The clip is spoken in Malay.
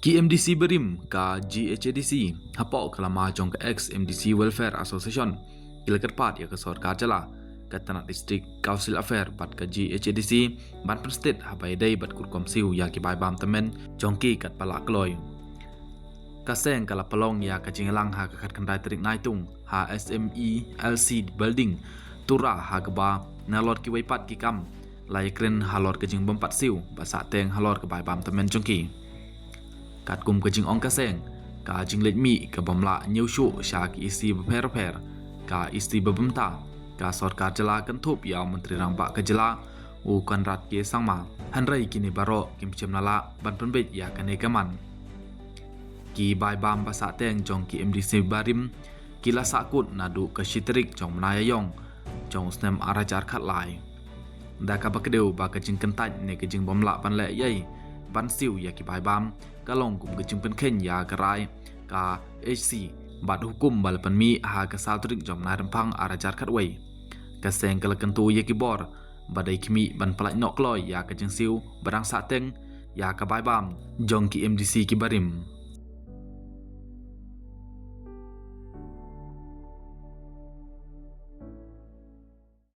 Ki MDC Berim ka GHADC hapok kelama jong ke ex MDC Welfare Association kilakat pat ya ke sarkar jala katanak distrik council affair pat ke GHADC Banten state habai dai bat kurkom siu ya ki bai bam temen jongki kat palak kloy kaseng kala pelong ya ka jingalang ha kat kendai terik naitung ha SME LC building tura ha geba nalot ki waipat ki kam lai kren halor ke jing bompat siu basa teng halor ke bai bam temen jongki kat kum ke jing ong kaseng ka jing let mi ke bomla nyeu shu sha ki isi beper ka isi bebemta ka sarkar jela kan thup ya menteri rangba ke jela u kan rat ke sangma hanrai kini baro kim chem nala ban penbet ya kane kaman ki bai bam basa teng jong ki MDC Barim kila sakut nadu ke shitrik jong menaya yong jong snem arajar khat lai da ka bakdeu ba ke jing kentaj ne ke jing bomla pan le yai ban siu ya ki bai bam kalong kum ke jing pen khen ya karai ka HC bat hukum bal pan mi ha ka saltrik jom na rempang arajar khat wei ka seng kala kentu ya ki bor badai kimi ban palai nok loy ya ka jing siu barang sa teng ya ka bai bam jong ki MDC ki Barim